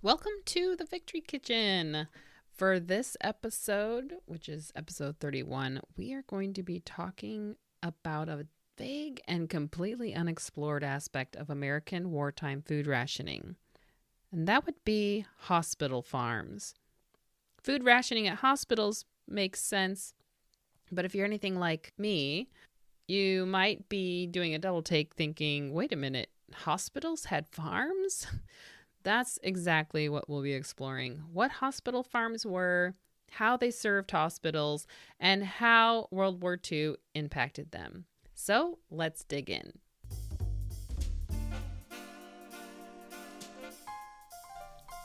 Welcome to the Victory Kitchen. For this episode, which is episode 31, we are going to be talking about a vague and completely unexplored aspect of American wartime food rationing. And that would be hospital farms. Food rationing at hospitals makes sense, but if you're anything like me, you might be doing a double take thinking, wait a minute, hospitals had farms? That's exactly what we'll be exploring. What hospital farms were, how they served hospitals, and how World War II impacted them. So let's dig in.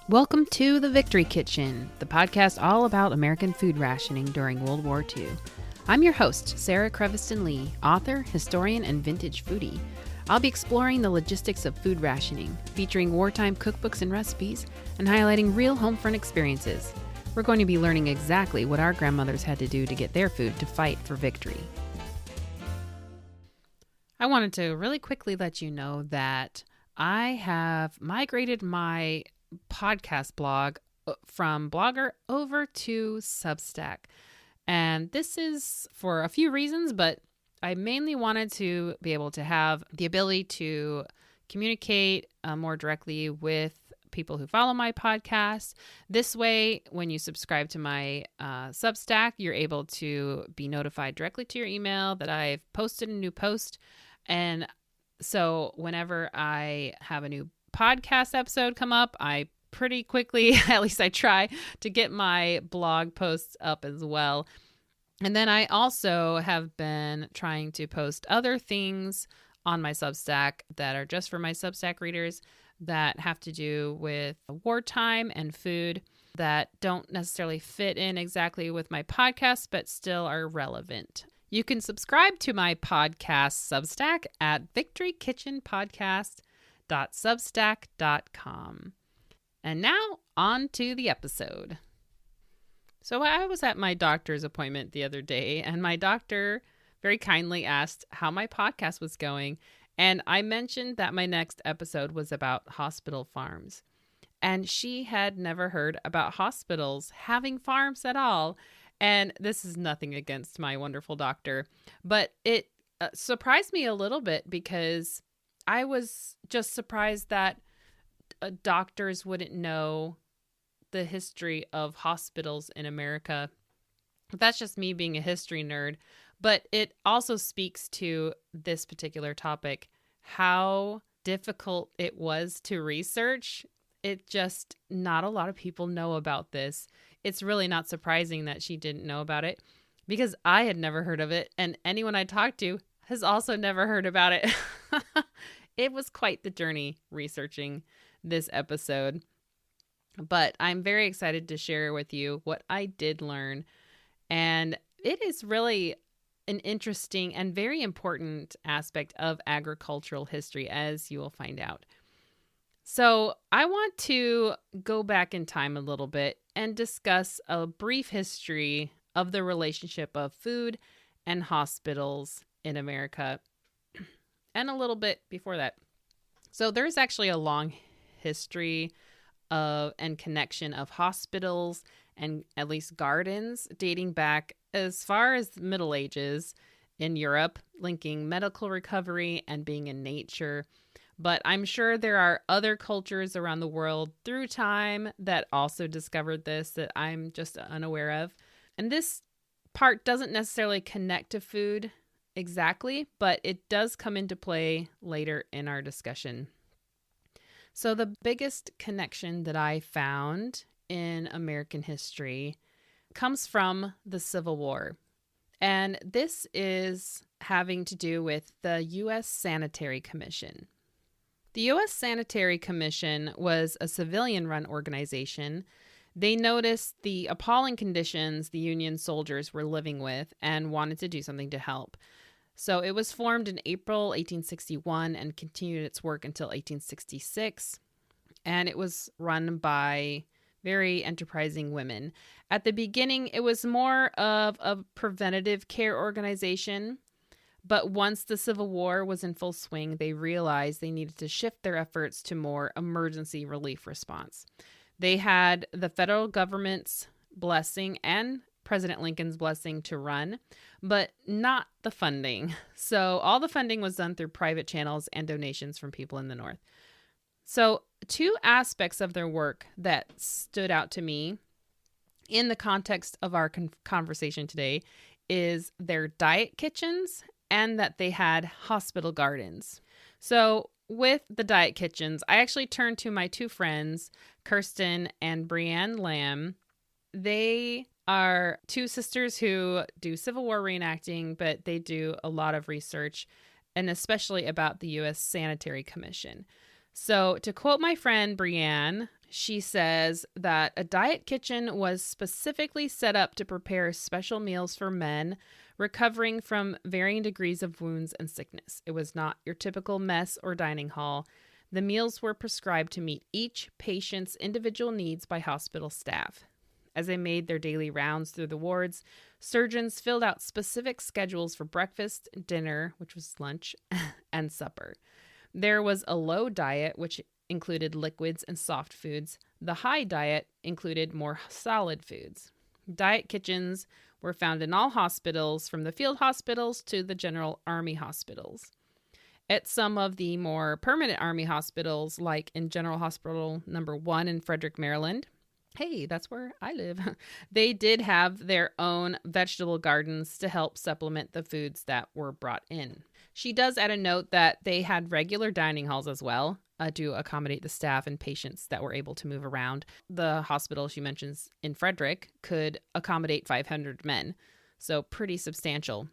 Welcome to the Victory Kitchen, the podcast all about American food rationing during World War II. I'm your host, Sarah Creviston Lee, author, historian, and vintage foodie. I'll be exploring the logistics of food rationing, featuring wartime cookbooks and recipes, and highlighting real home front experiences. We're going to be learning exactly what our grandmothers had to do to get their food to fight for victory. I wanted to really quickly let you know that I have migrated my podcast blog from Blogger over to Substack. And this is for a few reasons, but I mainly wanted to be able to have the ability to communicate more directly with people who follow my podcast. This way, when you subscribe to my Substack, you're able to be notified directly to your email that I've posted a new post. And so whenever I have a new podcast episode come up, I pretty quickly, at least I try, to get my blog posts up as well. And then I also have been trying to post other things on my Substack that are just for my Substack readers that have to do with wartime and food that don't necessarily fit in exactly with my podcast, but still are relevant. You can subscribe to my podcast Substack at victorykitchenpodcast.substack.com. And now on to the episode. So I was at my doctor's appointment the other day, and my doctor very kindly asked how my podcast was going. And I mentioned that my next episode was about hospital farms. And she had never heard about hospitals having farms at all. And this is nothing against my wonderful doctor, but it surprised me a little bit because I was just surprised that doctors wouldn't know the history of hospitals in America. That's just me being a history nerd, but it also speaks to this particular topic, how difficult it was to research. It just, not a lot of people know about this. It's really not surprising that she didn't know about it because I had never heard of it, and anyone I talked to has also never heard about it. It was quite the journey researching this episode. But I'm very excited to share with you what I did learn. And it is really an interesting and very important aspect of agricultural history, as you will find out. So I want to go back in time a little bit and discuss a brief history of the relationship of food and hospitals in America, and a little bit before that. So there's actually a long history and connection of hospitals and at least gardens dating back as far as the Middle Ages in Europe, linking medical recovery and being in nature. But I'm sure there are other cultures around the world through time that also discovered this that I'm just unaware of. And this part doesn't necessarily connect to food exactly, but it does come into play later in our discussion. So the biggest connection that I found in American history comes from the Civil War. And this is having to do with the U.S. Sanitary Commission. The U.S. Sanitary Commission was a civilian-run organization. They noticed the appalling conditions the Union soldiers were living with and wanted to do something to help. So it was formed in April 1861 and continued its work until 1866. And it was run by very enterprising women. At the beginning, it was more of a preventative care organization. But once the Civil War was in full swing, they realized they needed to shift their efforts to more emergency relief response. They had the federal government's blessing and President Lincoln's blessing to run, but not the funding. So all the funding was done through private channels and donations from people in the North. So two aspects of their work that stood out to me in the context of our conversation today is their diet kitchens and that they had hospital gardens. So with the diet kitchens, I actually turned to my two friends, Kirsten and Brianne Lamb. They are two sisters who do Civil War reenacting, but they do a lot of research, and especially about the U.S. Sanitary Commission. So to quote my friend Brianne, she says that a diet kitchen was specifically set up to prepare special meals for men recovering from varying degrees of wounds and sickness. It was not your typical mess or dining hall. The meals were prescribed to meet each patient's individual needs by hospital staff. As they made their daily rounds through the wards, surgeons filled out specific schedules for breakfast, dinner, which was lunch, and supper. There was a low diet, which included liquids and soft foods. The high diet included more solid foods. Diet kitchens were found in all hospitals, from the field hospitals to the General Army hospitals. At some of the more permanent Army hospitals, like in General Hospital Number 1 in Frederick, Maryland, hey, that's where I live, they did have their own vegetable gardens to help supplement the foods that were brought in. She does add a note that they had regular dining halls as well to accommodate the staff and patients that were able to move around. The hospital she mentions in Frederick could accommodate 500 men, so pretty substantial.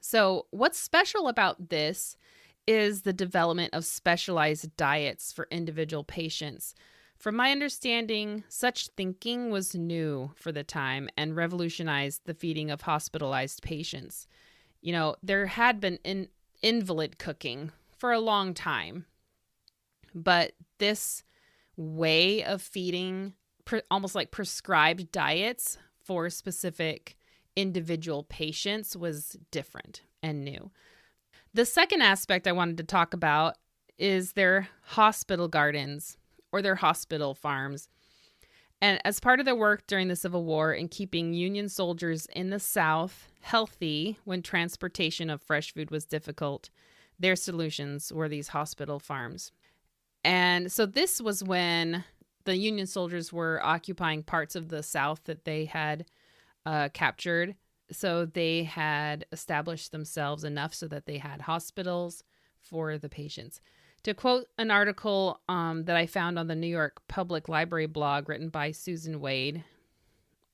So what's special about this is the development of specialized diets for individual patients. From my understanding, such thinking was new for the time and revolutionized the feeding of hospitalized patients. You know, there had been invalid cooking for a long time, but this way of feeding almost like prescribed diets for specific individual patients was different and new. The second aspect I wanted to talk about is their hospital gardens or their hospital farms. And as part of their work during the Civil War in keeping Union soldiers in the South healthy when transportation of fresh food was difficult, their solutions were these hospital farms. And so this was when the Union soldiers were occupying parts of the South that they had captured. So they had established themselves enough so that they had hospitals for the patients. To quote an article that I found on the New York Public Library blog written by Susan Wade,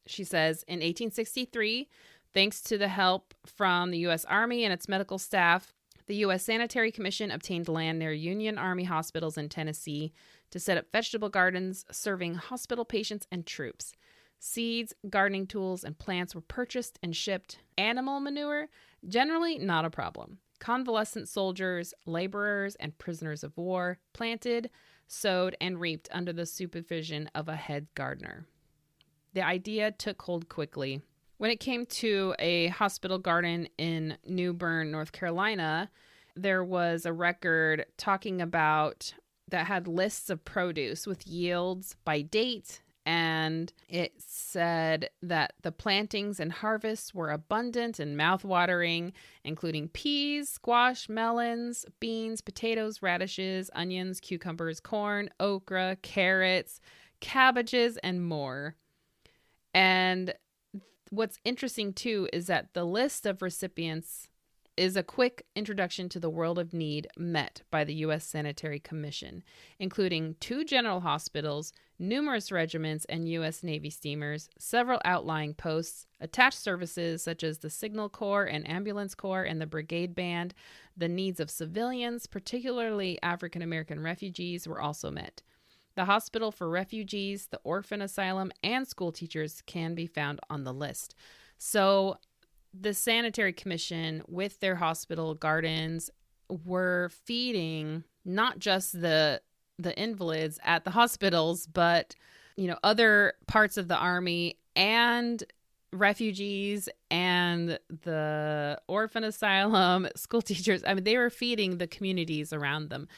she says, in 1863, thanks to the help from the U.S. Army and its medical staff, the U.S. Sanitary Commission obtained land near Union Army hospitals in Tennessee to set up vegetable gardens serving hospital patients and troops. Seeds, gardening tools, and plants were purchased and shipped. Animal manure, generally not a problem. Convalescent soldiers, laborers, and prisoners of war planted, sowed, and reaped under the supervision of a head gardener. The idea took hold quickly. When it came to a hospital garden in New Bern, North Carolina, there was a record talking about that had lists of produce with yields by date, and it said that the plantings and harvests were abundant and mouth-watering, including peas, squash, melons, beans, potatoes, radishes, onions, cucumbers, corn, okra, carrots, cabbages, and more. And what's interesting, too, is that the list of recipients is a quick introduction to the world of need met by the U.S. Sanitary Commission, including 2 general hospitals, numerous regiments and U.S. Navy steamers, several outlying posts, attached services such as the Signal Corps and Ambulance Corps and the Brigade Band. The needs of civilians, particularly African American refugees, were also met. The hospital for refugees, the orphan asylum, and school teachers can be found on the list. So the Sanitary Commission, with their hospital gardens, were feeding not just the invalids at the hospitals, but other parts of the Army and refugees and the orphan asylum, school teachers. I mean, they were feeding the communities around them.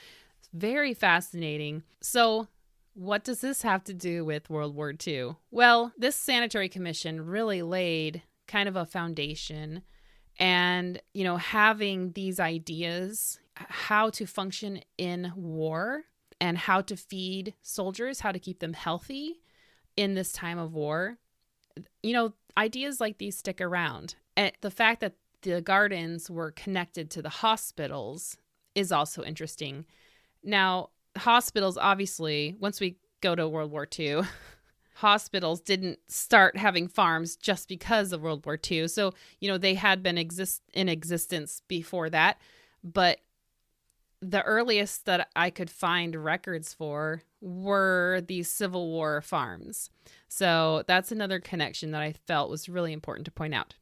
Very fascinating. So What does this have to do with World War II? Well, this sanitary commission really laid kind of a foundation, and, having these ideas, how to function in war and how to feed soldiers, how to keep them healthy in this time of war. Ideas like these stick around. And the fact that the gardens were connected to the hospitals is also interesting. Now, hospitals, obviously, once we go to World War II, hospitals didn't start having farms just because of World War II. So, they had been in existence before that. But the earliest that I could find records for were these Civil War farms. So that's another connection that I felt was really important to point out.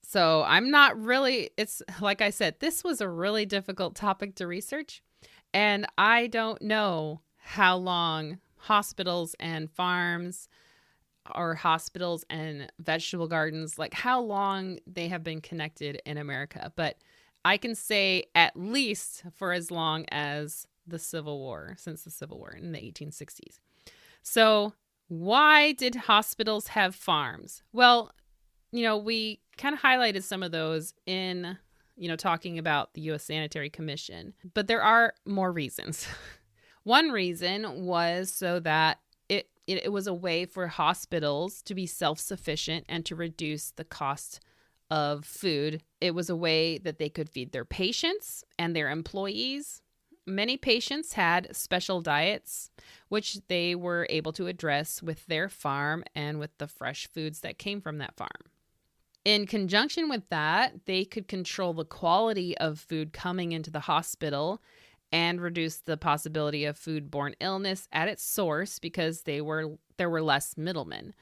So it's like I said, this was a really difficult topic to research. And I don't know how long hospitals and farms or hospitals and vegetable gardens, like how long they have been connected in America. But I can say at least for as long as the Civil War, since the Civil War in the 1860s. So why did hospitals have farms? Well, we kind of highlighted some of those in, talking about the U.S. Sanitary Commission, but there are more reasons. One reason was so that it was a way for hospitals to be self-sufficient and to reduce the cost of food. It was a way that they could feed their patients and their employees. Many patients had special diets, which they were able to address with their farm and with the fresh foods that came from that farm. In conjunction with that, they could control the quality of food coming into the hospital and reduce the possibility of foodborne illness at its source because there were less middlemen.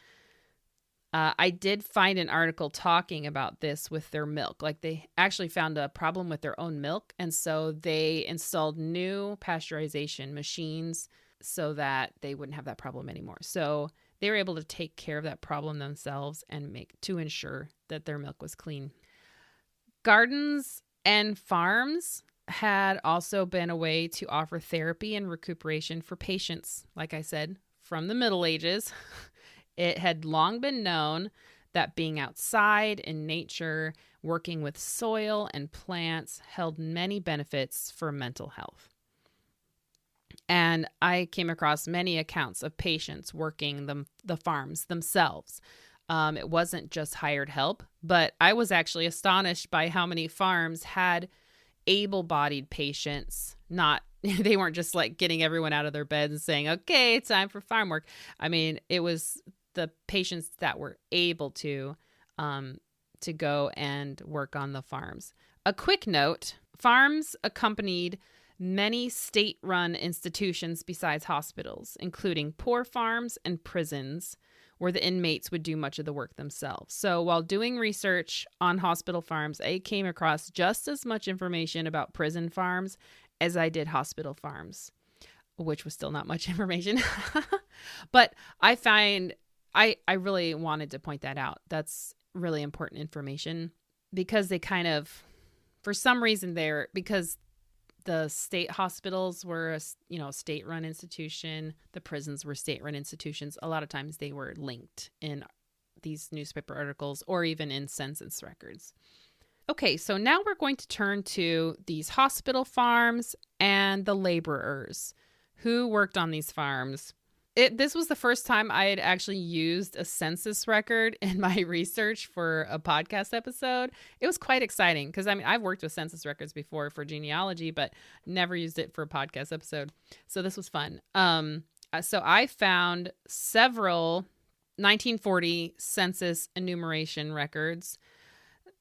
I did find an article talking about this with their milk. Like they actually found a problem with their own milk. And so they installed new pasteurization machines so that they wouldn't have that problem anymore. So they were able to take care of that problem themselves and to ensure that their milk was clean. Gardens and farms had also been a way to offer therapy and recuperation for patients, like I said, from the Middle Ages. It had long been known that being outside in nature, working with soil and plants held many benefits for mental health. And I came across many accounts of patients working the farms themselves. It wasn't just hired help, but I was actually astonished by how many farms had able-bodied patients. They weren't just like getting everyone out of their beds and saying, okay, it's time for farm work. I mean, it was the patients that were able to go and work on the farms. A quick note, farms accompanied many state-run institutions besides hospitals, including poor farms and prisons, where the inmates would do much of the work themselves. So while doing research on hospital farms, I came across just as much information about prison farms as I did hospital farms, which was still not much information. But I really wanted to point that out. That's really important information because they kind of, for some reason because the state hospitals were a state-run institution, the prisons were state-run institutions. A lot of times they were linked in these newspaper articles or even in census records. Okay, so now we're going to turn to these hospital farms and the laborers who worked on these farms. This was the first time I had actually used a census record in my research for a podcast episode. It was quite exciting because, I've worked with census records before for genealogy, but never used it for a podcast episode. So this was fun. So I found several 1940 census enumeration records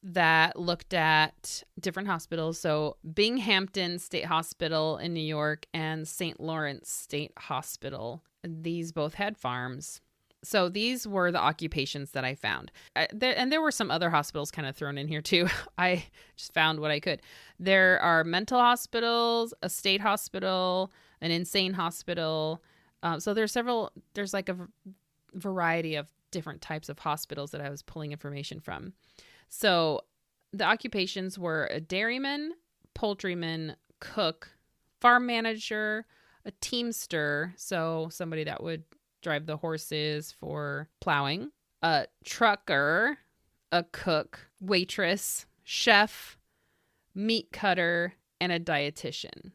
that looked at different hospitals. So Binghamton State Hospital in New York and St. Lawrence State Hospital. These both had farms. So these were the occupations that I found. And there were some other hospitals kind of thrown in here too. I just found what I could. There are mental hospitals, a state hospital, an insane hospital. So there's like a variety of different types of hospitals that I was pulling information from. So the occupations were a dairyman, poultryman, cook, farm manager, a teamster, so somebody that would drive the horses for plowing, a trucker, a cook, waitress, chef, meat cutter, and a dietitian.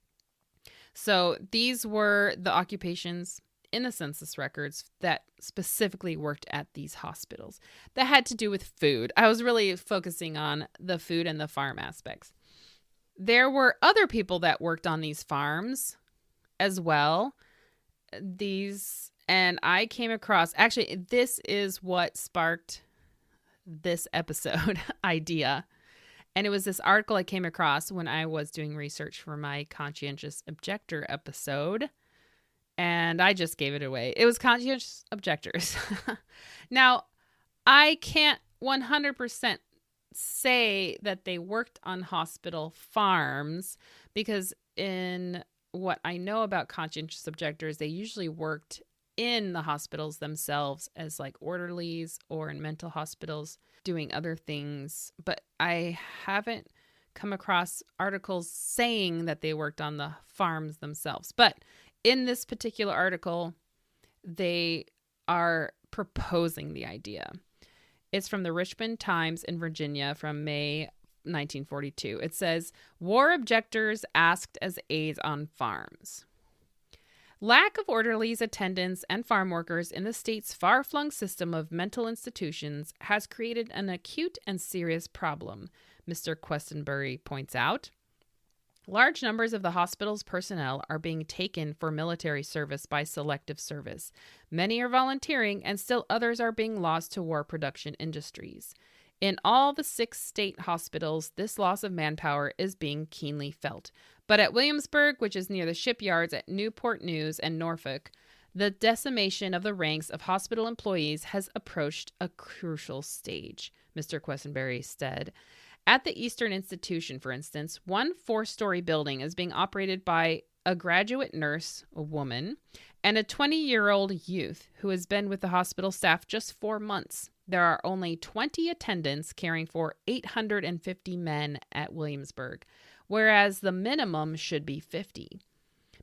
So these were the occupations in the census records that specifically worked at these hospitals that had to do with food. I was really focusing on the food and the farm aspects. There were other people that worked on these farms as well. And I came across, actually, this is what sparked this episode idea. And it was this article I came across when I was doing research for my conscientious objector episode. And I just gave it away. It was conscientious objectors. Now, I can't 100% say that they worked on hospital farms, because in what I know about conscientious objectors, they usually worked in the hospitals themselves as like orderlies or in mental hospitals doing other things. But I haven't come across articles saying that they worked on the farms themselves. But in this particular article, they are proposing the idea. It's from the Richmond Times in Virginia from May 1942. It says, "War objectors asked as aides on farms." Lack of orderlies, attendants, and farm workers in the state's far-flung system of mental institutions has created an acute and serious problem, Mr. Questenberry points out. Large numbers of the hospital's personnel are being taken for military service by selective service. Many are volunteering, and still others are being lost to war production industries. In all the 6 state hospitals, this loss of manpower is being keenly felt. But at Williamsburg, which is near the shipyards at Newport News and Norfolk, the decimation of the ranks of hospital employees has approached a crucial stage, Mr. Questenberry said. At the Eastern Institution, for instance, one 4-story building is being operated by a graduate nurse, a woman, and a 20-year-old youth who has been with the hospital staff just 4 months. There are only 20 attendants caring for 850 men at Williamsburg, whereas the minimum should be 50.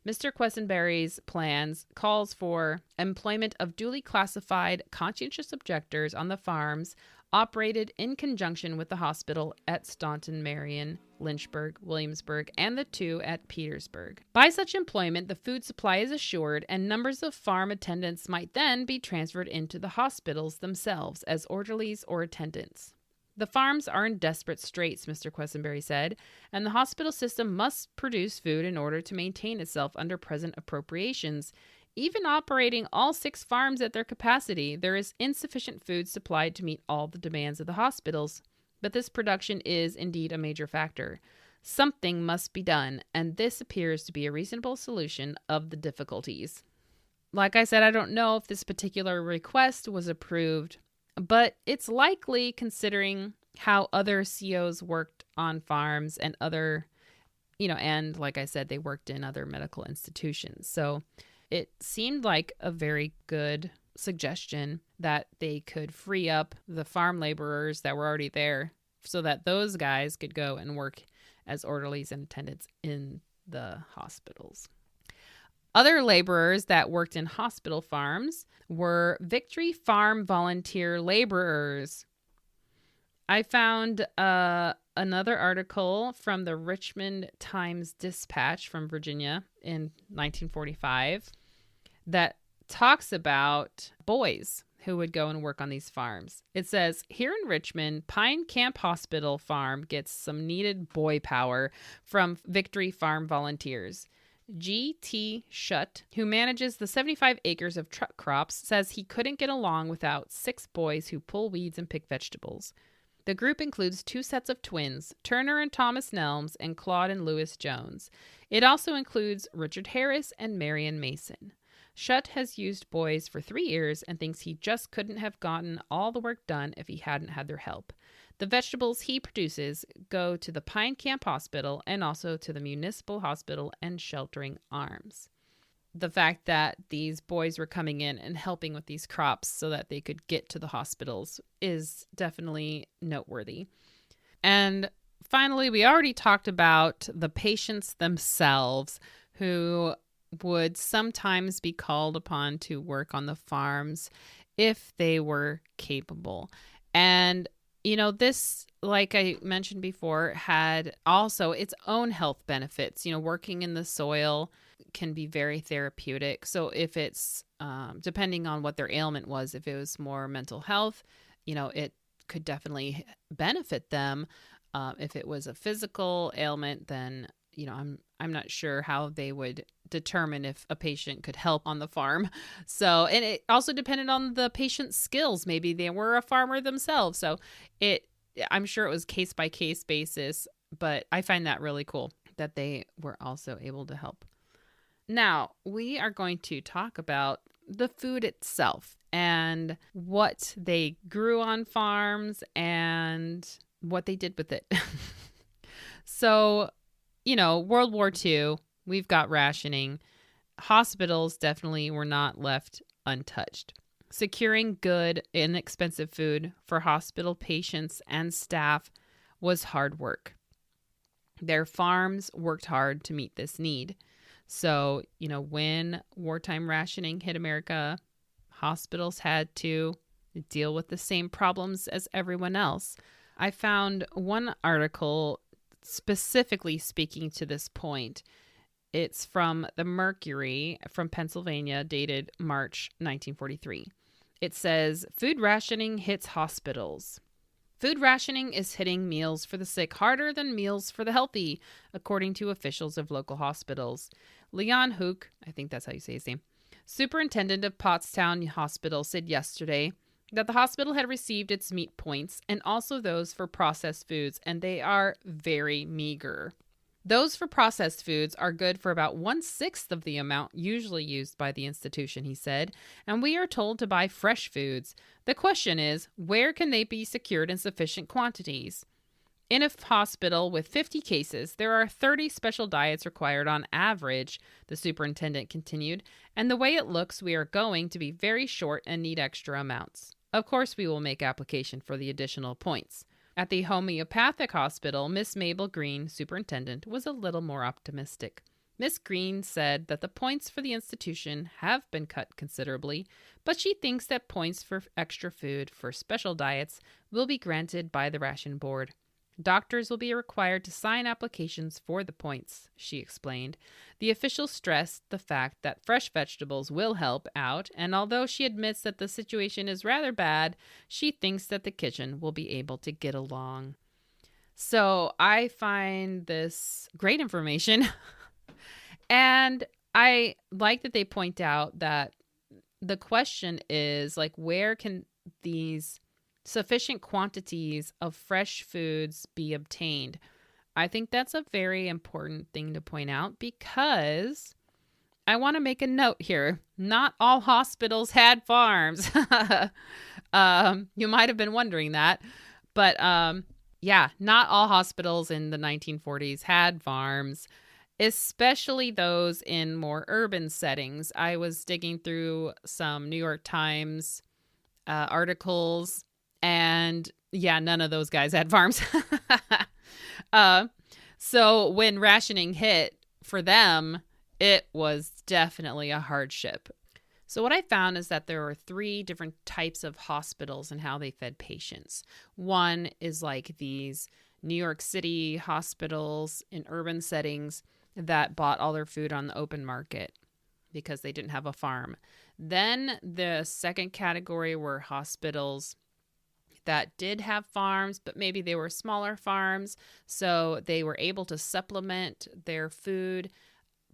Mr. Questenberry's plans calls for employment of duly classified conscientious objectors on the farms operated in conjunction with the hospital at Staunton, Marion, Lynchburg, Williamsburg, and the 2 at Petersburg. By such employment, the food supply is assured, and numbers of farm attendants might then be transferred into the hospitals themselves as orderlies or attendants. The farms are in desperate straits, Mr. Questenberry said, and the hospital system must produce food in order to maintain itself under present appropriations. Even operating all 6 farms at their capacity, there is insufficient food supplied to meet all the demands of the hospitals. But this production is indeed a major factor. Something must be done, and this appears to be a reasonable solution of the difficulties. Like I said, I don't know if this particular request was approved, but it's likely considering how other COs worked on farms and other, and like I said, they worked in other medical institutions. So it seemed like a very good suggestion that they could free up the farm laborers that were already there so that those guys could go and work as orderlies and attendants in the hospitals. Other laborers that worked in hospital farms were Victory Farm volunteer laborers. I found another article from the Richmond Times-Dispatch from Virginia in 1945 that talks about boys who would go and work on these farms. It says, here in Richmond, Pine Camp Hospital Farm gets some needed boy power from Victory Farm volunteers. G.T. Shutt, who manages the 75 acres of truck crops, says he couldn't get along without 6 boys who pull weeds and pick vegetables. The group includes 2 sets of twins, Turner and Thomas Nelms and Claude and Louis Jones. It also includes Richard Harris and Marion Mason. Shutt has used boys for 3 years and thinks he just couldn't have gotten all the work done if he hadn't had their help. The vegetables he produces go to the Pine Camp Hospital and also to the Municipal Hospital and Sheltering Arms. The fact that these boys were coming in and helping with these crops so that they could get to the hospitals is definitely noteworthy. And finally, we already talked about the patients themselves who would sometimes be called upon to work on the farms if they were capable. And, this, like I mentioned before, had also its own health benefits. Working in the soil can be very therapeutic. So if it's, depending on what their ailment was, if it was more mental health, it could definitely benefit them. If it was a physical ailment, then, I'm not sure how they would determine if a patient could help on the farm. So, and it also depended on the patient's skills. Maybe they were a farmer themselves. So I'm sure it was case by case basis, but I find that really cool that they were also able to help. Now, we are going to talk about the food itself and what they grew on farms and what they did with it. So, World War II, we've got rationing. Hospitals definitely were not left untouched. Securing good, inexpensive food for hospital patients and staff was hard work. Their farms worked hard to meet this need. So, when wartime rationing hit America, hospitals had to deal with the same problems as everyone else. I found one article specifically speaking to this point. It's from the Mercury from Pennsylvania, dated March 1943. It says, food rationing hits hospitals. Food rationing is hitting meals for the sick harder than meals for the healthy, according to officials of local hospitals. Leon Hook, I think that's how you say his name, superintendent of Pottstown Hospital, said yesterday that the hospital had received its meat points and also those for processed foods, and they are very meager. Those for processed foods are good for about 1/6 of the amount usually used by the institution, he said, and we are told to buy fresh foods. The question is, where can they be secured in sufficient quantities? In a hospital with 50 cases, there are 30 special diets required on average, the superintendent continued, and the way it looks, we are going to be very short and need extra amounts. Of course, we will make application for the additional points. At the homeopathic hospital, Miss Mabel Green, superintendent, was a little more optimistic. Miss Green said that the points for the institution have been cut considerably, but she thinks that points for extra food for special diets will be granted by the ration board. Doctors will be required to sign applications for the points, she explained. The official stressed the fact that fresh vegetables will help out, and although she admits that the situation is rather bad, she thinks that the kitchen will be able to get along. So I find this great information, and I like that they point out that the question is, like, where can these sufficient quantities of fresh foods be obtained? I think that's a very important thing to point out because I want to make a note here. Not all hospitals had farms. You might have been wondering that. But yeah, not all hospitals in the 1940s had farms, especially those in more urban settings. I was digging through some New York Times articles, and yeah, none of those guys had farms. So when rationing hit for them, it was definitely a hardship. So what I found is that there were 3 different types of hospitals and how they fed patients. One is like these New York City hospitals in urban settings that bought all their food on the open market because they didn't have a farm. Then the second category were hospitals that did have farms, but maybe they were smaller farms, so they were able to supplement their food,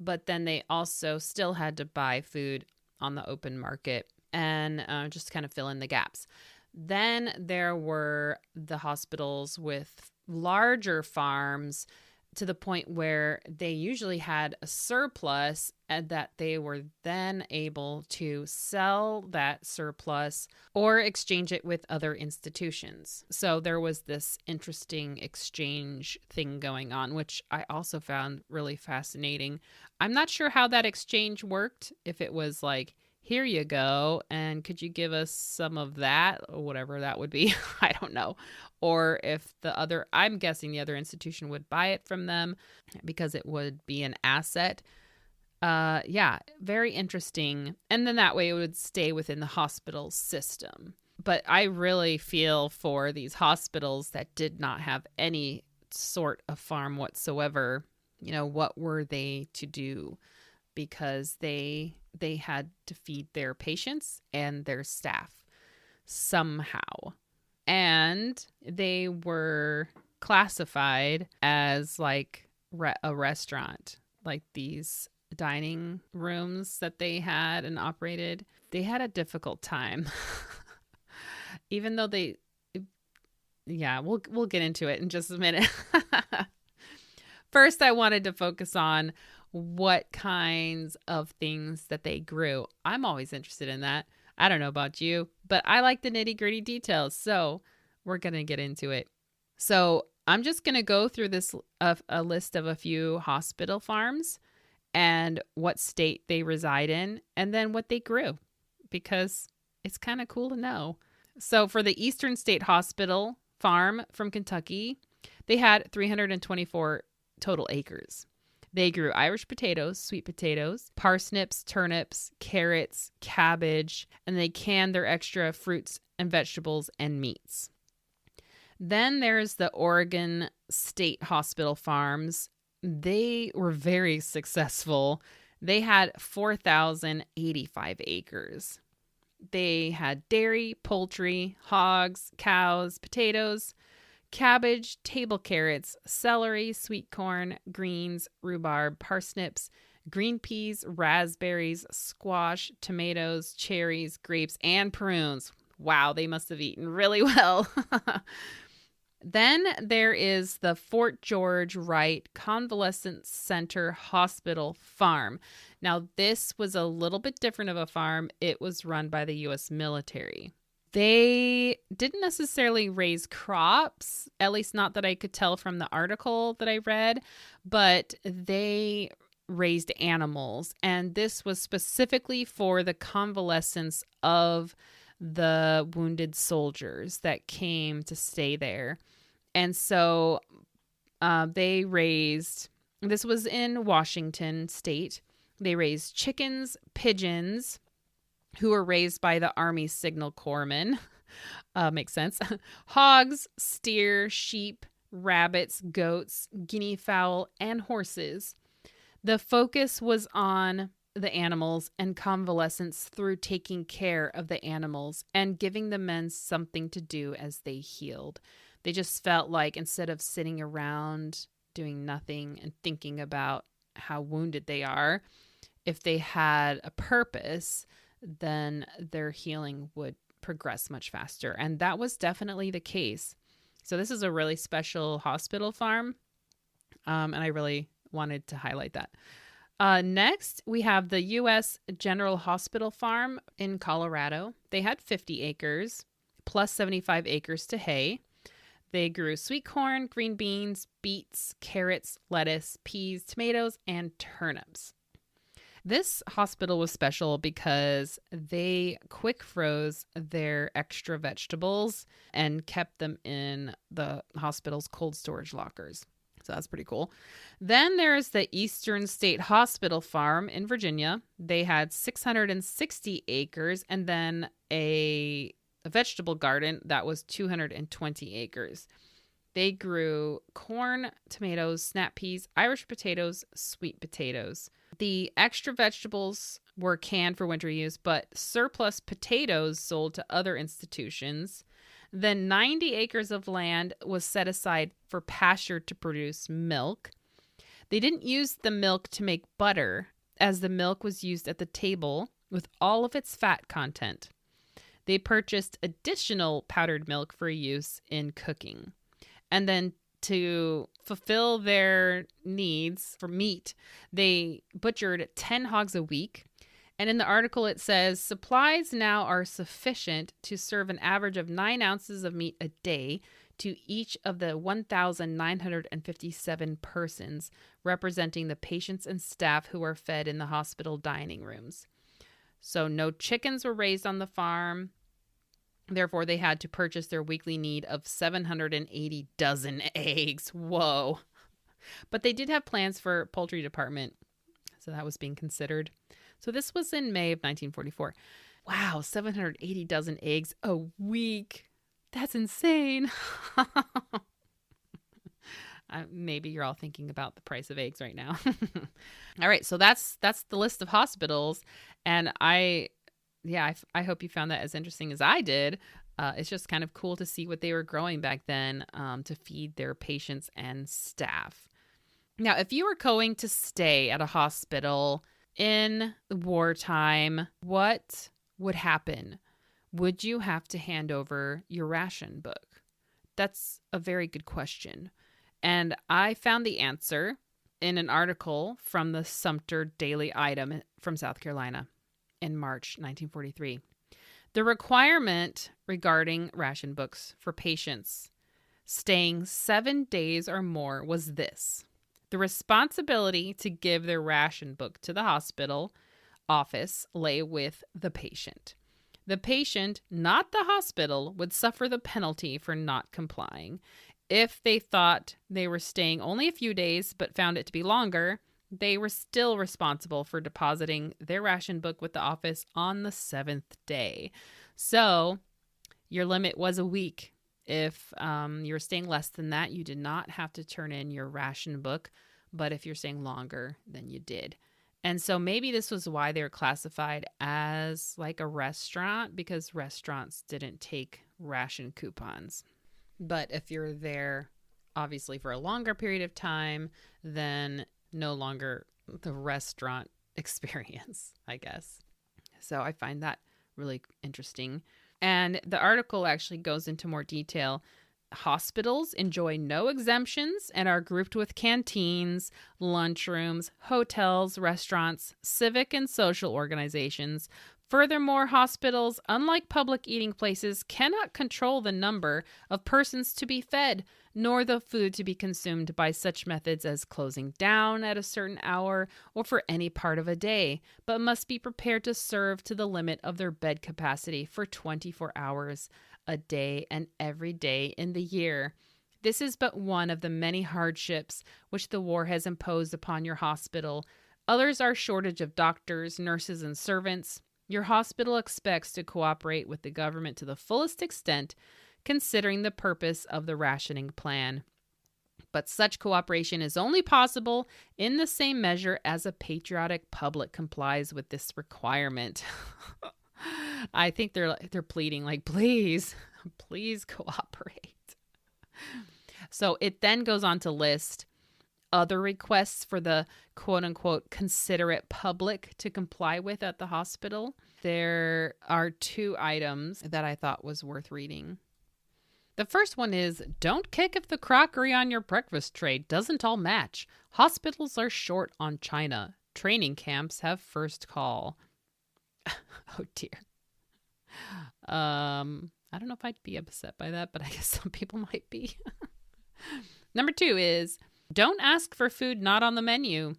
but then they also still had to buy food on the open market and just kind of fill in the gaps. Then there were the hospitals with larger farms to the point where they usually had a surplus and that they were then able to sell that surplus or exchange it with other institutions. So there was this interesting exchange thing going on, which I also found really fascinating. I'm not sure how that exchange worked, if it was like, here you go, and could you give us some of that, or whatever that would be. I don't know. Or if I'm guessing the other institution would buy it from them because it would be an asset. Yeah, very interesting. And then that way it would stay within the hospital system. But I really feel for these hospitals that did not have any sort of farm whatsoever. What were they to do? Because they had to feed their patients and their staff somehow. And they were classified as like a restaurant, like these dining rooms that they had and operated. They had a difficult time. Even though we'll get into it in just a minute. First, I wanted to focus on what kinds of things that they grew. I'm always interested in that. I don't know about you, but I like the nitty-gritty details. So we're going to get into it. So I'm just going to go through this a list of a few hospital farms and what state they reside in, and then what they grew, because it's kind of cool to know. So for the Eastern State Hospital farm from Kentucky, they had 324 total acres. They grew Irish potatoes, sweet potatoes, parsnips, turnips, carrots, cabbage, and they canned their extra fruits and vegetables and meats. Then there's the Oregon State Hospital farms. They were very successful. They had 4,085 acres. They had dairy, poultry, hogs, cows, potatoes, cabbage, table carrots, celery, sweet corn, greens, rhubarb, parsnips, green peas, raspberries, squash, tomatoes, cherries, grapes, and prunes. Wow, they must have eaten really well. Then there is the Fort George Wright Convalescent Center Hospital Farm. Now, this was a little bit different of a farm. It was run by the U.S. military. They didn't necessarily raise crops, at least not that I could tell from the article that I read, but they raised animals. And this was specifically for the convalescence of the wounded soldiers that came to stay there. And so they raised, this was in Washington State, they raised chickens, pigeons, who were raised by the Army Signal Corpsmen. Makes sense. Hogs, steer, sheep, rabbits, goats, guinea fowl, and horses. The focus was on the animals and convalescence through taking care of the animals and giving the men something to do as they healed. They just felt like instead of sitting around doing nothing and thinking about how wounded they are, if they had a purpose, then their healing would progress much faster. And that was definitely the case. So this is a really special hospital farm. And I really wanted to highlight that. Next, we have the U.S. General Hospital Farm in Colorado. They had 50 acres plus 75 acres to hay. They grew sweet corn, green beans, beets, carrots, lettuce, peas, tomatoes, and turnips. This hospital was special because they quick froze their extra vegetables and kept them in the hospital's cold storage lockers. So that's pretty cool. Then there's the Eastern State Hospital Farm in Virginia. They had 660 acres and then a vegetable garden that was 220 acres. They grew corn, tomatoes, snap peas, Irish potatoes, sweet potatoes. The extra vegetables were canned for winter use, but surplus potatoes sold to other institutions. Then 90 acres of land was set aside for pasture to produce milk. They didn't use the milk to make butter, as the milk was used at the table with all of its fat content. They purchased additional powdered milk for use in cooking. And then to fulfill their needs for meat, they butchered 10 hogs a week. And in the article, it says, supplies now are sufficient to serve an average of 9 ounces of meat a day to each of the 1,957 persons, representing the patients and staff who are fed in the hospital dining rooms. So no chickens were raised on the farm. Therefore, they had to purchase their weekly need of 780 dozen eggs. Whoa. But they did have plans for poultry department. So that was being considered. So this was in May of 1944. Wow, 780 dozen eggs a week. That's insane. Maybe you're all thinking about the price of eggs right now. All right, so that's the list of hospitals. And I hope you found that as interesting as I did. It's just kind of cool to see what they were growing back then to feed their patients and staff. Now, if you were going to stay at a hospital in wartime, what would happen? Would you have to hand over your ration book? That's a very good question. And I found the answer in an article from the Sumter Daily Item from South Carolina in March 1943. The requirement regarding ration books for patients staying 7 days or more was this: the responsibility to give their ration book to the hospital office lay with the patient. The patient, not the hospital, would suffer the penalty for not complying. If they thought they were staying only a few days but found it to be longer, they were still responsible for depositing their ration book with the office on the 7th day. So your limit was a week. If you were staying less than that, you did not have to turn in your ration book. But if you're staying longer, then you did. And so maybe this was why they were classified as like a restaurant, because restaurants didn't take ration coupons. But if you're there, obviously, for a longer period of time, then no longer the restaurant experience, I guess. So I find that really interesting. And the article actually goes into more detail. Hospitals enjoy no exemptions and are grouped with canteens, lunchrooms, hotels, restaurants, civic and social organizations. Furthermore, hospitals, unlike public eating places, cannot control the number of persons to be fed, nor the food to be consumed by such methods as closing down at a certain hour or for any part of a day, but must be prepared to serve to the limit of their bed capacity for 24 hours a day and every day in the year. This is but one of the many hardships which the war has imposed upon your hospital. Others are shortage of doctors, nurses, and servants. Your hospital expects to cooperate with the government to the fullest extent, considering the purpose of the rationing plan. But such cooperation is only possible in the same measure as a patriotic public complies with this requirement. I think they're pleading like, please cooperate. So it then goes on to list other requests for the quote-unquote considerate public to comply with at the hospital. There are 2 items that I thought was worth reading. The first one is, don't kick if the crockery on your breakfast tray doesn't all match. Hospitals are short on china. Training camps have first call. Oh dear. I don't know if I'd be upset by that, but I guess some people might be. Number 2 is, don't ask for food not on the menu.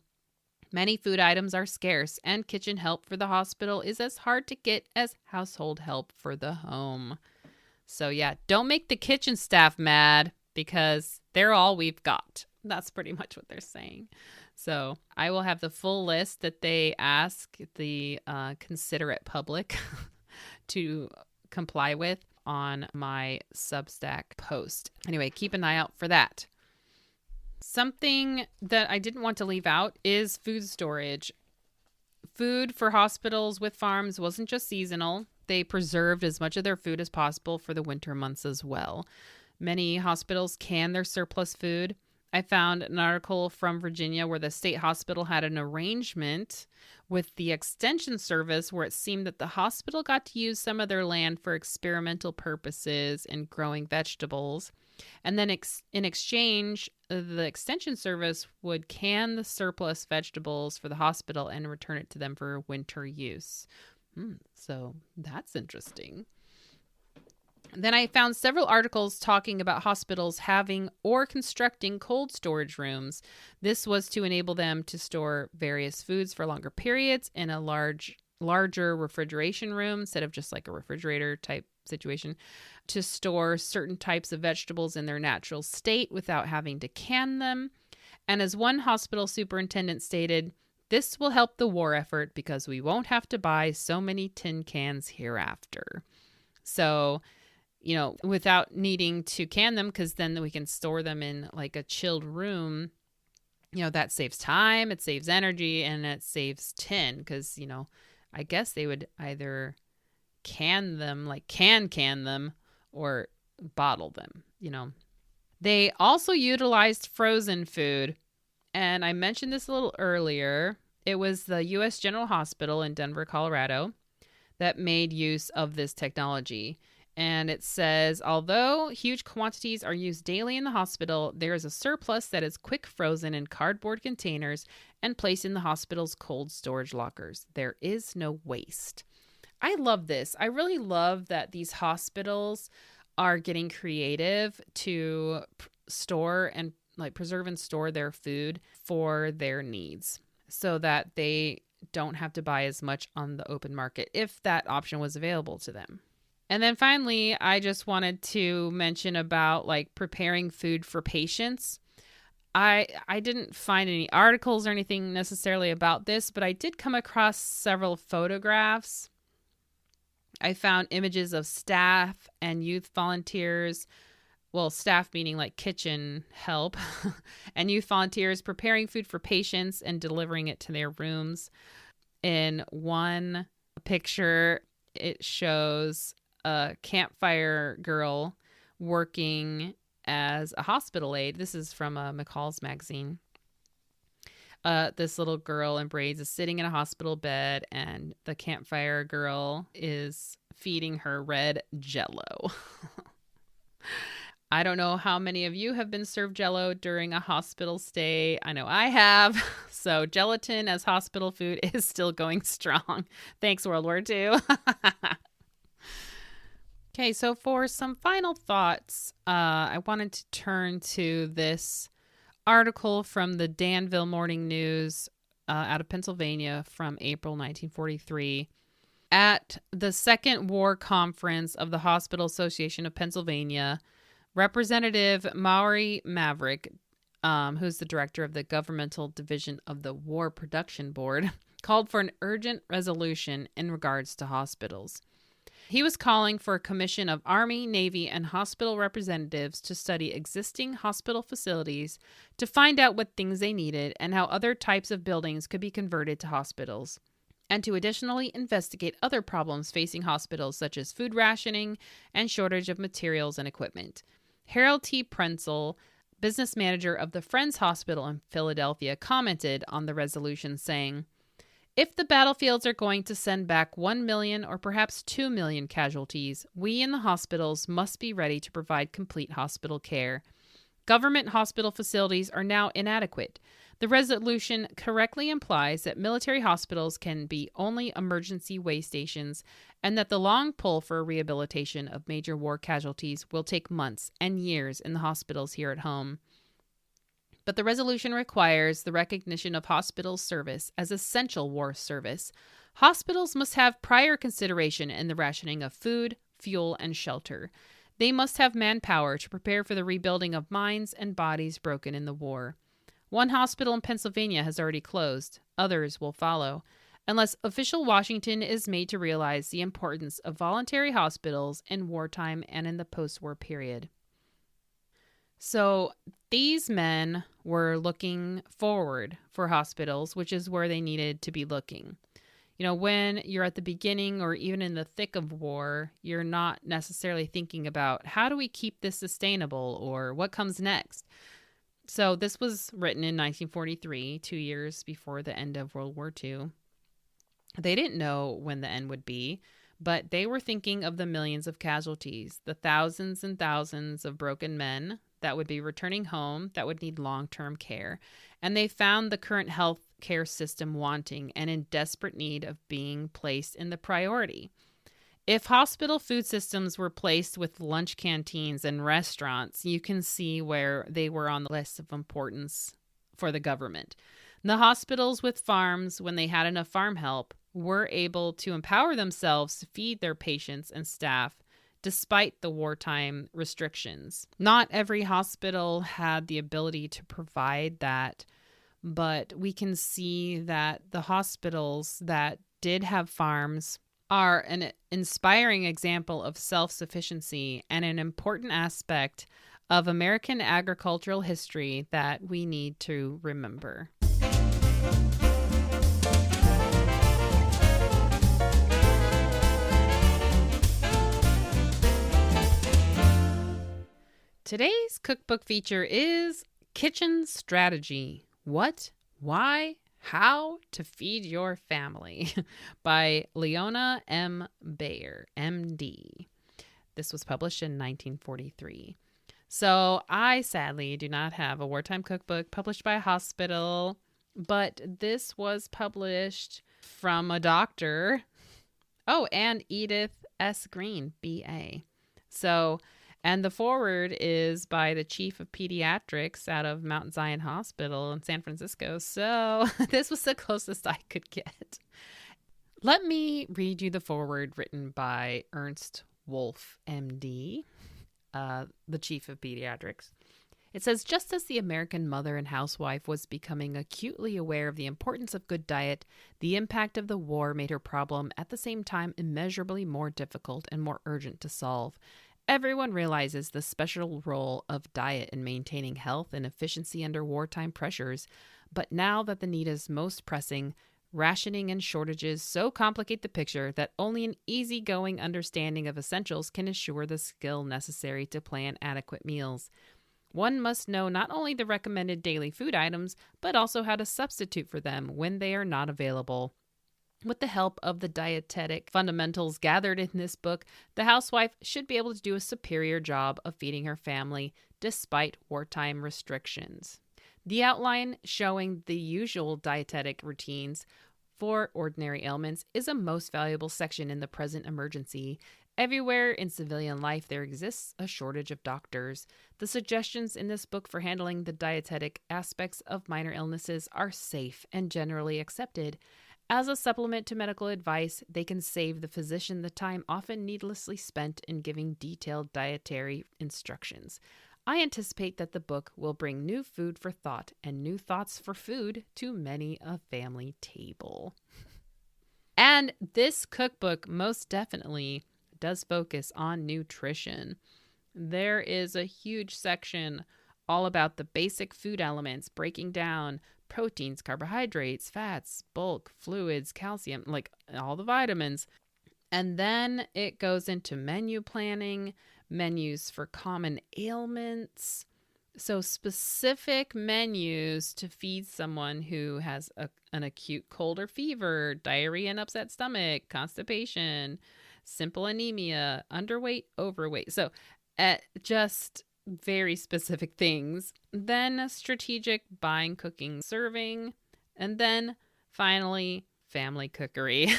Many food items are scarce, and kitchen help for the hospital is as hard to get as household help for the home. So yeah, don't make the kitchen staff mad because they're all we've got. That's pretty much what they're saying. So I will have the full list that they ask the considerate public to comply with on my Substack post. Anyway, keep an eye out for that. Something that I didn't want to leave out is food storage. Food for hospitals with farms wasn't just seasonal. They preserved as much of their food as possible for the winter months as well. Many hospitals can their surplus food. I found an article from Virginia where the state hospital had an arrangement with the extension service where it seemed that the hospital got to use some of their land for experimental purposes in growing vegetables. And then in exchange, the extension service would can the surplus vegetables for the hospital and return it to them for winter use. So that's interesting. Then I found several articles talking about hospitals having or constructing cold storage rooms. This was to enable them to store various foods for longer periods in a larger refrigeration room instead of just like a refrigerator type situation, to store certain types of vegetables in their natural state without having to can them. And as one hospital superintendent stated, This will help the war effort because we won't have to buy so many tin cans hereafter. So, without needing to can them, because then we can store them in like a chilled room, that saves time, it saves energy, and it saves tin because, I guess they would either can them, like can them, or bottle them, They also utilized frozen food. And I mentioned this a little earlier. It was the U.S. General Hospital in Denver, Colorado, that made use of this technology. And it says, although huge quantities are used daily in the hospital, there is a surplus that is quick frozen in cardboard containers and placed in the hospital's cold storage lockers. There is no waste. I love this. I really love that these hospitals are getting creative to store and preserve and store their food for their needs so that they don't have to buy as much on the open market if that option was available to them. And then finally, I just wanted to mention about preparing food for patients. I didn't find any articles or anything necessarily about this, but I did come across several photographs. I found images of staff and youth volunteers. Well, staff meaning kitchen help and youth volunteers preparing food for patients and delivering it to their rooms. In one picture, it shows a campfire girl working as a hospital aide. This is from McCall's magazine. This little girl in braids is sitting in a hospital bed, and the campfire girl is feeding her red Jell-O. I don't know how many of you have been served Jell-O during a hospital stay. I know I have. So gelatin as hospital food is still going strong. Thanks, World War II. Okay, so for some final thoughts, I wanted to turn to this article from the Danville Morning News out of Pennsylvania from April 1943. At the Second War Conference of the Hospital Association of Pennsylvania, Representative Maury Maverick, who's the director of the governmental division of the War Production Board, called for an urgent resolution in regards to hospitals. He was calling for a commission of Army, Navy, and hospital representatives to study existing hospital facilities to find out what things they needed and how other types of buildings could be converted to hospitals, and to additionally investigate other problems facing hospitals such as food rationing and shortage of materials and equipment. Harold T. Prensel, business manager of the Friends Hospital in Philadelphia, commented on the resolution saying, "If the battlefields are going to send back 1 million or perhaps 2 million casualties, we in the hospitals must be ready to provide complete hospital care. Government hospital facilities are now inadequate. The resolution correctly implies that military hospitals can be only emergency way stations and that the long pull for rehabilitation of major war casualties will take months and years in the hospitals here at home. But the resolution requires the recognition of hospital service as essential war service. Hospitals must have prior consideration in the rationing of food, fuel, and shelter. They must have manpower to prepare for the rebuilding of minds and bodies broken in the war. One hospital in Pennsylvania has already closed. Others will follow, unless official Washington is made to realize the importance of voluntary hospitals in wartime and in the post-war period." So these men were looking forward for hospitals, which is where they needed to be looking. When you're at the beginning or even in the thick of war, you're not necessarily thinking about how do we keep this sustainable or what comes next. So this was written in 1943, 2 years before the end of World War II. They didn't know when the end would be, but they were thinking of the millions of casualties, the thousands and thousands of broken men that would be returning home that would need long-term care. And they found the current health care system wanting and in desperate need of being placed in the priority. If hospital food systems were placed with lunch canteens and restaurants, you can see where they were on the list of importance for the government. The hospitals with farms, when they had enough farm help, were able to empower themselves to feed their patients and staff despite the wartime restrictions. Not every hospital had the ability to provide that, but we can see that the hospitals that did have farms are an inspiring example of self-sufficiency and an important aspect of American agricultural history that we need to remember. Today's cookbook feature is Kitchen Strategy: What, Why, How to Feed Your Family by Leona M. Bayer, MD. This was published in 1943. So I sadly do not have a wartime cookbook published by a hospital, but this was published from a doctor. Oh, and Edith S. Green, B.A. And the foreword is by the chief of pediatrics out of Mount Zion Hospital in San Francisco. So this was the closest I could get. Let me read you the foreword written by Ernst Wolf, MD, the chief of pediatrics. It says, just as the American mother and housewife was becoming acutely aware of the importance of good diet, the impact of the war made her problem at the same time immeasurably more difficult and more urgent to solve. Everyone realizes the special role of diet in maintaining health and efficiency under wartime pressures, but now that the need is most pressing, rationing and shortages so complicate the picture that only an easygoing understanding of essentials can assure the skill necessary to plan adequate meals. One must know not only the recommended daily food items, but also how to substitute for them when they are not available. With the help of the dietetic fundamentals gathered in this book, the housewife should be able to do a superior job of feeding her family despite wartime restrictions. The outline showing the usual dietetic routines for ordinary ailments is a most valuable section in the present emergency. Everywhere in civilian life there exists a shortage of doctors. The suggestions in this book for handling the dietetic aspects of minor illnesses are safe and generally accepted. As a supplement to medical advice, they can save the physician the time often needlessly spent in giving detailed dietary instructions. I anticipate that the book will bring new food for thought and new thoughts for food to many a family table. And this cookbook most definitely does focus on nutrition. There is a huge section all about the basic food elements, breaking down proteins, carbohydrates, fats, bulk, fluids, calcium, like all the vitamins. And then it goes into menu planning, menus for common ailments. So specific menus to feed someone who has an acute cold or fever, diarrhea and upset stomach, constipation, simple anemia, underweight, overweight. So just very specific things. Then strategic buying, cooking, serving, and then finally family cookery.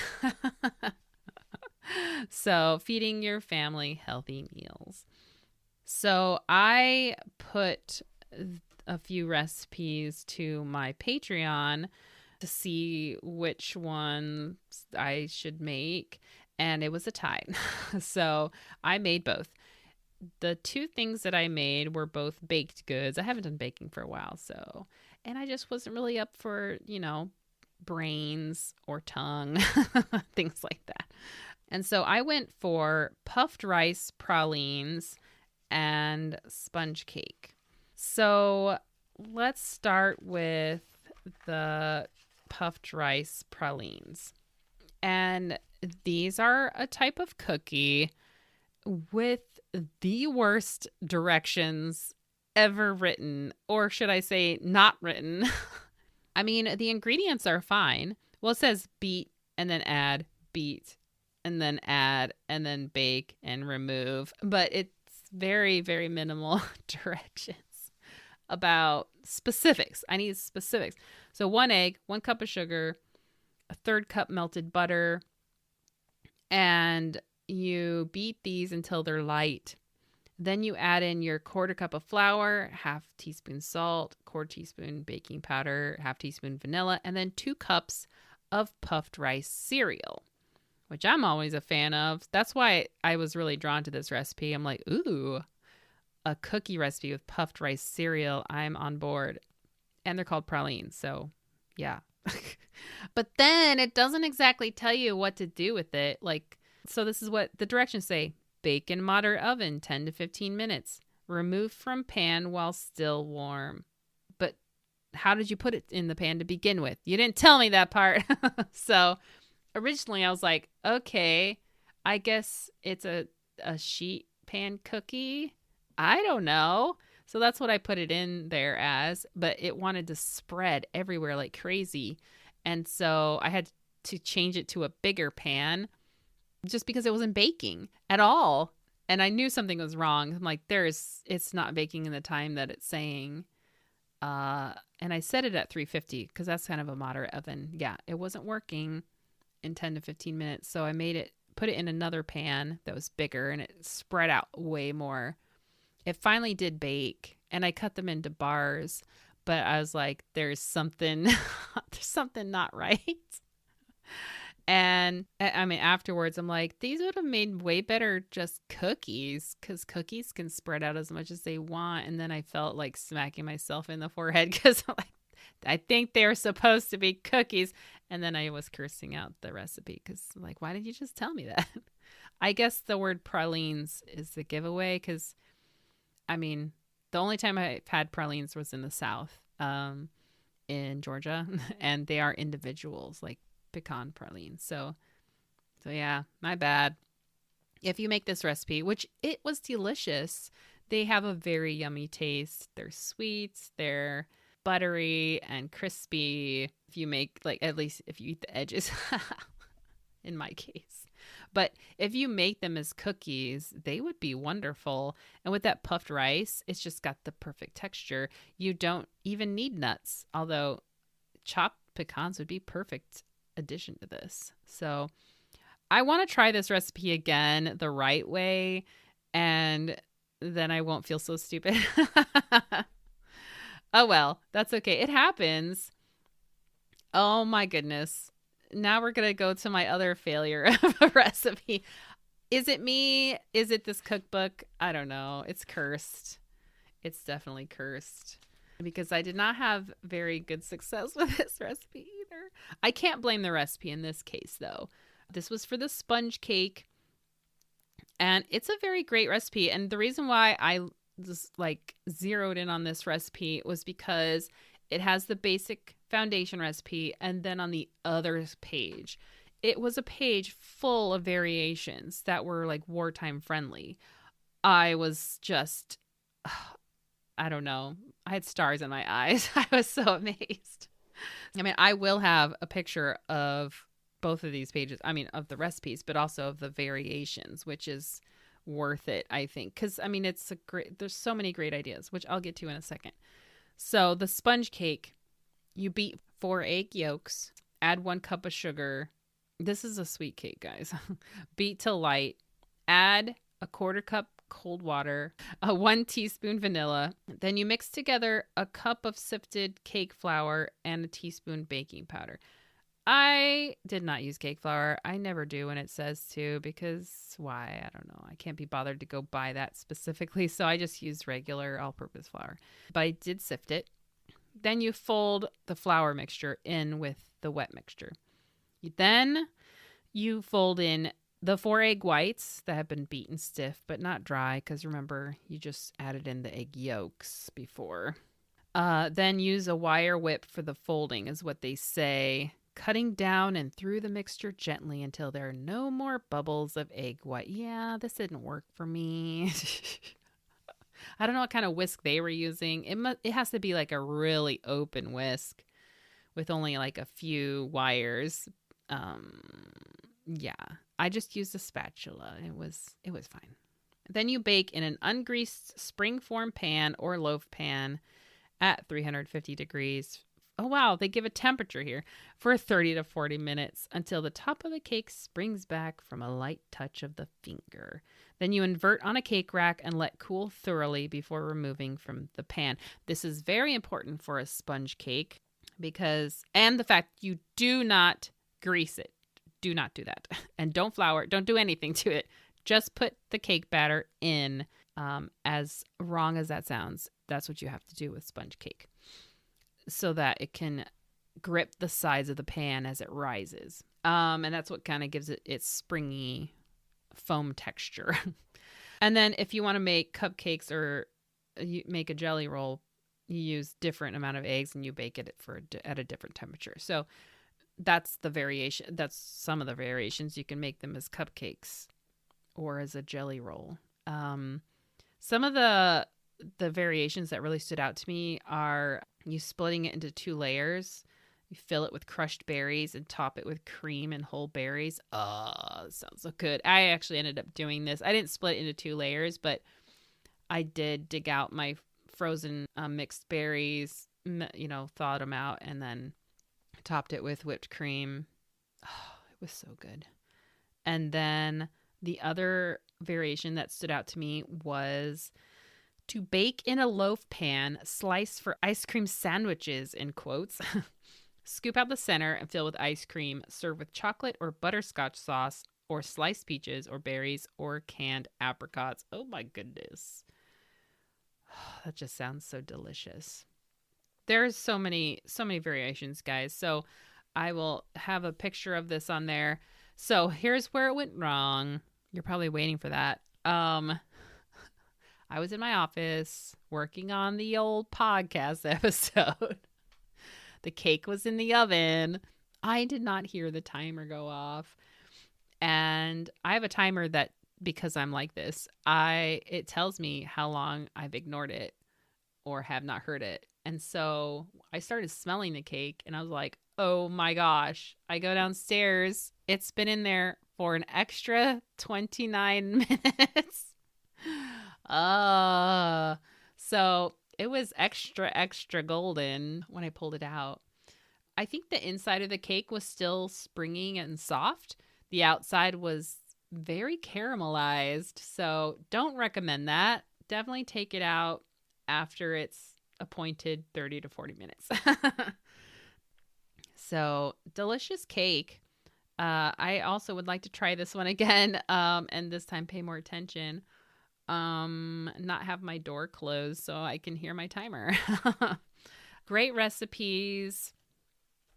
So feeding your family healthy meals. So I put a few recipes to my Patreon to see which ones I should make, and it was a tie. So I made both. The two things that I made were both baked goods. I haven't done baking for a while, and I just wasn't really up for, brains or tongue, things like that. And so I went for puffed rice pralines and sponge cake. So let's start with the puffed rice pralines. And these are a type of cookie with the worst directions ever written, or should I say not written. I mean, the ingredients are fine. Well, it says beat and then add, beat and then add, and then bake and remove, but it's very, very minimal directions about specifics. I need specifics. So 1 egg, 1 cup of sugar, a 1/3 cup melted butter, and you beat these until they're light. Then you add in your 1/4 cup of flour, 1/2 teaspoon salt, 1/4 teaspoon baking powder, 1/2 teaspoon vanilla, and then 2 cups of puffed rice cereal, which I'm always a fan of. That's why I was really drawn to this recipe. I'm like, ooh, a cookie recipe with puffed rice cereal. I'm on board. And they're called pralines. So, yeah. But then it doesn't exactly tell you what to do with it. Like, so this is what the directions say. Bake in moderate oven 10 to 15 minutes. Remove from pan while still warm. But how did you put it in the pan to begin with? You didn't tell me that part. So originally I was like, okay, I guess it's a sheet pan cookie. I don't know. So that's what I put it in there as, but it wanted to spread everywhere like crazy. And so I had to change it to a bigger pan just because it wasn't baking at all. And I knew something was wrong. I'm like, it's not baking in the time that it's saying. And I set it at 350 because that's kind of a moderate oven. Yeah, it wasn't working in 10 to 15 minutes. So I put it in another pan that was bigger, and it spread out way more. It finally did bake, and I cut them into bars, but I was like, there's something not right. And I mean, afterwards, I'm like, these would have made way better just cookies, because cookies can spread out as much as they want. And then I felt like smacking myself in the forehead because like, I think they're supposed to be cookies. And then I was cursing out the recipe because like, why did you just tell me that? I guess the word pralines is the giveaway because, I mean, the only time I've had pralines was in the South, in Georgia, and they are individuals, like pecan pralines. So yeah, my bad. If you make this recipe, which it was delicious, they have a very yummy taste. They're sweet, they're buttery and crispy. If you make, like, at least if you eat the edges, in my case. But if you make them as cookies, they would be wonderful. And with that puffed rice, it's just got the perfect texture. You don't even need nuts, although chopped pecans would be perfect addition to this. So I want to try this recipe again the right way, and then I won't feel so stupid. Oh well, that's okay. It happens. Oh my goodness. Now we're going to go to my other failure of a recipe. Is it me? Is it this cookbook? I don't know. It's cursed. It's definitely cursed because I did not have very good success with this recipe either. I can't blame the recipe in this case, though. This was for the sponge cake, and it's a very great recipe. And the reason why I just like zeroed in on this recipe was because it has the basic foundation recipe, and then on the other page, it was a page full of variations that were like wartime friendly. I was just, I don't know. I had stars in my eyes. I was so amazed. I mean, I will have a picture of both of these pages. I mean, of the recipes, but also of the variations, which is worth it, I think. Because, I mean, there's so many great ideas, which I'll get to in a second. So the sponge cake, you beat 4 egg yolks, add 1 cup of sugar. This is a sweet cake, guys. Beat to light, add a 1/4 cup cold water, 1 teaspoon vanilla. Then you mix together a cup of sifted cake flour and a teaspoon baking powder. I did not use cake flour. I never do when it says to, because why? I don't know. I can't be bothered to go buy that specifically. So I just used regular all-purpose flour. But I did sift it. Then you fold the flour mixture in with the wet mixture. Then you fold in the 4 egg whites that have been beaten stiff, but not dry, because remember, you just added in the egg yolks before. Then use a wire whip for the folding, is what they say. Cutting down and through the mixture gently until there are no more bubbles of egg white. Yeah, this didn't work for me. I don't know what kind of whisk they were using. It has to be like a really open whisk with only like a few wires. Yeah, I just used a spatula. It was fine. Then you bake in an ungreased springform pan or loaf pan at 350 degrees. Oh, wow. They give a temperature here for 30 to 40 minutes until the top of the cake springs back from a light touch of the finger. Then you invert on a cake rack and let cool thoroughly before removing from the pan. This is very important for a sponge cake and the fact you do not grease it. Do not do that. And don't flour it. Don't do anything to it. Just put the cake batter in. As wrong as that sounds, that's what you have to do with sponge cake. so that it can grip the sides of the pan as it rises. And that's what kind of gives it its springy foam texture. And then if you want to make cupcakes or you make a jelly roll, you use different amount of eggs and you bake it at a different temperature. So that's the variation. That's some of the variations. You can make them as cupcakes or as a jelly roll. Some of the variations that really stood out to me are you splitting it into 2 layers. You fill it with crushed berries and top it with cream and whole berries. Oh, that sounds so good. I actually ended up doing this. I didn't split it into 2 layers, but I did dig out my frozen mixed berries, thawed them out, and then topped it with whipped cream. Oh, it was so good. And then the other variation that stood out to me was to bake in a loaf pan, slice for ice cream sandwiches, in quotes. Scoop out the center and fill with ice cream. Serve with chocolate or butterscotch sauce or sliced peaches or berries or canned apricots. Oh my goodness. That just sounds so delicious. There's so many variations, guys. So I will have a picture of this on there. So here's where it went wrong. You're probably waiting for that. I was in my office working on the old podcast episode. The cake was in the oven. I did not hear the timer go off. And I have a timer that, because I'm like this, it tells me how long I've ignored it or have not heard it. And so I started smelling the cake and I was like, oh my gosh. I go downstairs. It's been in there for an extra 29 minutes. So it was extra golden when I pulled it out. I think the inside of the cake was still springy and soft. The outside was very caramelized. So don't recommend that. Definitely take it out after it's appointed 30 to 40 minutes. So delicious cake. I also would like to try this one again, and this time pay more attention. Not have my door closed so I can hear my timer. Great recipes.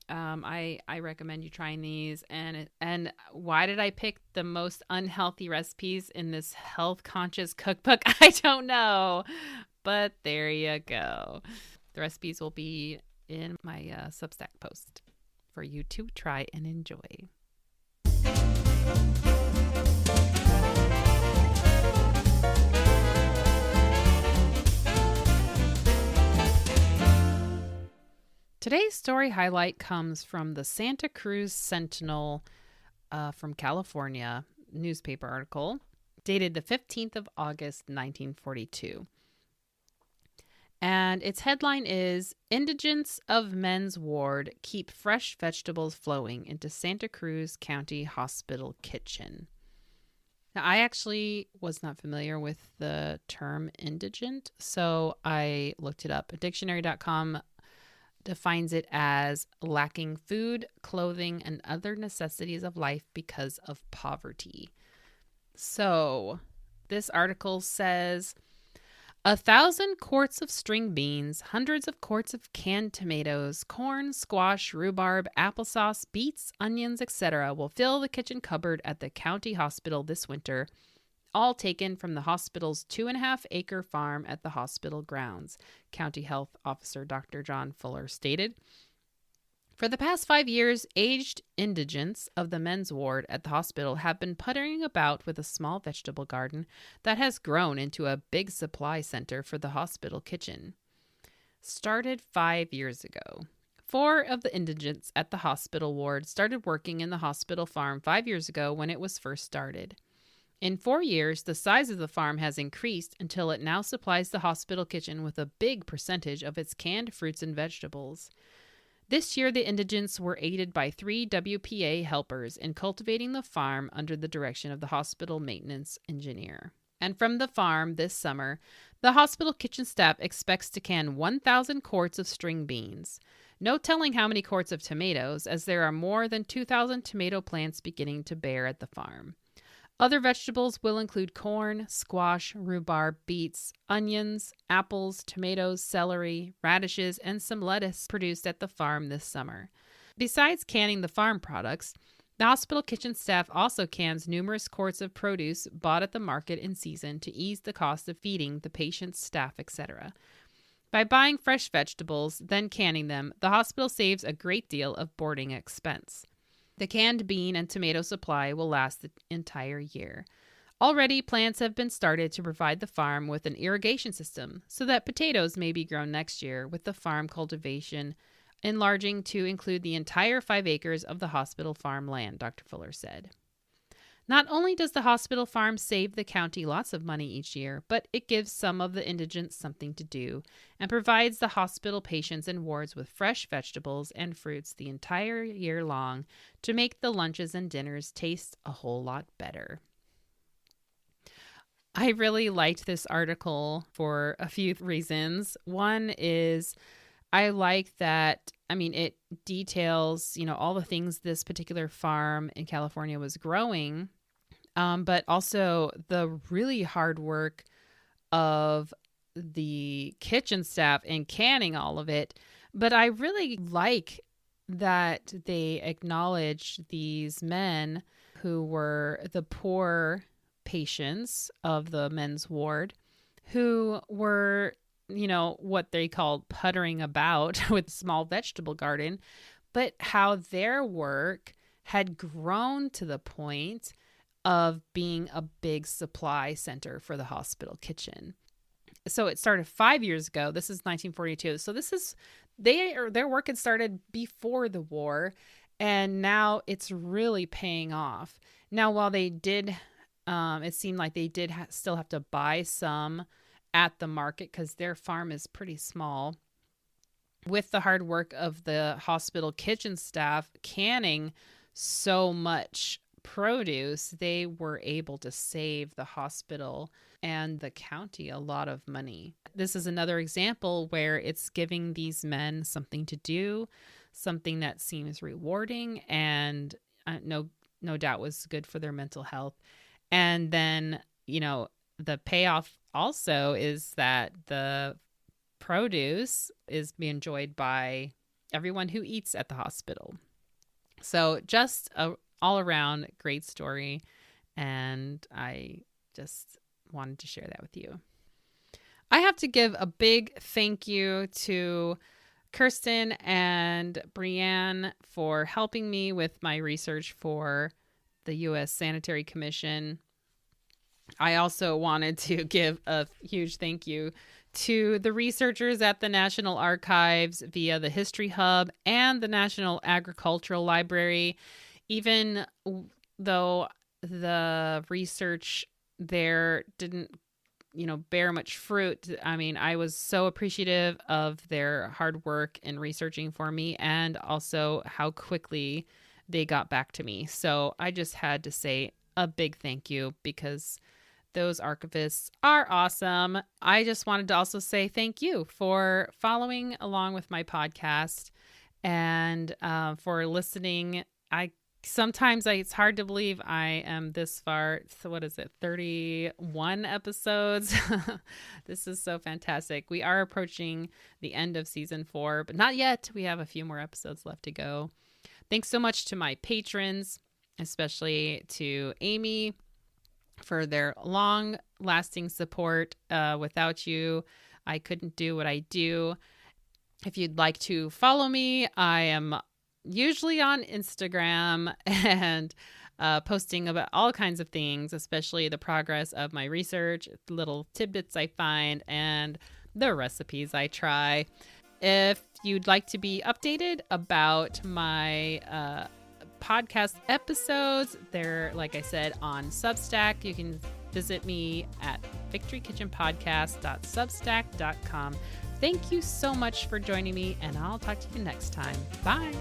I recommend you trying these. And why did I pick the most unhealthy recipes in this health conscious cookbook? I don't know, but there you go. The recipes will be in my Substack post for you to try and enjoy. Today's story highlight comes from the Santa Cruz Sentinel from California newspaper article dated the 15th of August, 1942. And its headline is, Indigents of Men's Ward Keep Fresh Vegetables Flowing into Santa Cruz County Hospital Kitchen. Now, I actually was not familiar with the term indigent, so I looked it up. Dictionary.com defines it as lacking food, clothing, and other necessities of life because of poverty. So this article says, 1,000 quarts of string beans, hundreds of quarts of canned tomatoes, corn, squash, rhubarb, applesauce, beets, onions, etc. will fill the kitchen cupboard at the county hospital this winter, all taken from the hospital's 2.5-acre farm at the hospital grounds, County Health Officer Dr. John Fuller stated. For the past 5 years, aged indigents of the men's ward at the hospital have been puttering about with a small vegetable garden that has grown into a big supply center for the hospital kitchen. Started 5 years ago. 4 of the indigents at the hospital ward started working in the hospital farm 5 years ago when it was first started. In 4 years, the size of the farm has increased until it now supplies the hospital kitchen with a big percentage of its canned fruits and vegetables. This year, the indigents were aided by 3 WPA helpers in cultivating the farm under the direction of the hospital maintenance engineer. And from the farm this summer, the hospital kitchen staff expects to can 1,000 quarts of string beans. No telling how many quarts of tomatoes, as there are more than 2,000 tomato plants beginning to bear at the farm. Other vegetables will include corn, squash, rhubarb, beets, onions, apples, tomatoes, celery, radishes, and some lettuce produced at the farm this summer. Besides canning the farm products, the hospital kitchen staff also cans numerous quarts of produce bought at the market in season to ease the cost of feeding the patients, staff, etc. By buying fresh vegetables, then canning them, the hospital saves a great deal of boarding expense. The canned bean and tomato supply will last the entire year. Already, plans have been started to provide the farm with an irrigation system so that potatoes may be grown next year, with the farm cultivation enlarging to include the entire 5 acres of the hospital farm land, Dr. Fuller said. Not only does the hospital farm save the county lots of money each year, but it gives some of the indigents something to do and provides the hospital patients and wards with fresh vegetables and fruits the entire year long to make the lunches and dinners taste a whole lot better. I really liked this article for a few reasons. One is I like that, it details, all the things this particular farm in California was growing, but also the really hard work of the kitchen staff in canning all of it. But I really like that they acknowledge these men who were the poor patients of the men's ward who were, what they called puttering about with a small vegetable garden, but how their work had grown to the point of being a big supply center for the hospital kitchen. So it started 5 years ago. This is 1942. So their work had started before the war, and now it's really paying off. Now, while they did, it seemed like they did still have to buy some at the market because their farm is pretty small. With the hard work of the hospital kitchen staff canning so much produce, they were able to save the hospital and the county a lot of money. This is another example where it's giving these men something to do, something that seems rewarding and no doubt was good for their mental health. And then, the payoff also is that the produce is being enjoyed by everyone who eats at the hospital. So just a all around great story. And I just wanted to share that with you. I have to give a big thank you to Kirsten and Brianne for helping me with my research for the U.S. Sanitary Commission. I also wanted to give a huge thank you to the researchers at the National Archives via the History Hub and the National Agricultural Library. Even though the research there didn't, bear much fruit, I was so appreciative of their hard work in researching for me and also how quickly they got back to me. So I just had to say a big thank you because those archivists are awesome. I just wanted to also say thank you for following along with my podcast and for listening. Sometimes it's hard to believe I am this far. So what is it? 31 episodes. This is so fantastic. We are approaching the end of season 4, but not yet. We have a few more episodes left to go. Thanks so much to my patrons, especially to Amy for their long-lasting support. Without you, I couldn't do what I do. If you'd like to follow me, I am usually on Instagram and posting about all kinds of things, especially the progress of my research, little tidbits I find, and the recipes I try. If you'd like to be updated about my podcast episodes, they're, like I said, on Substack. You can visit me at victorykitchenpodcast.substack.com. Thank you so much for joining me, and I'll talk to you next time. Bye.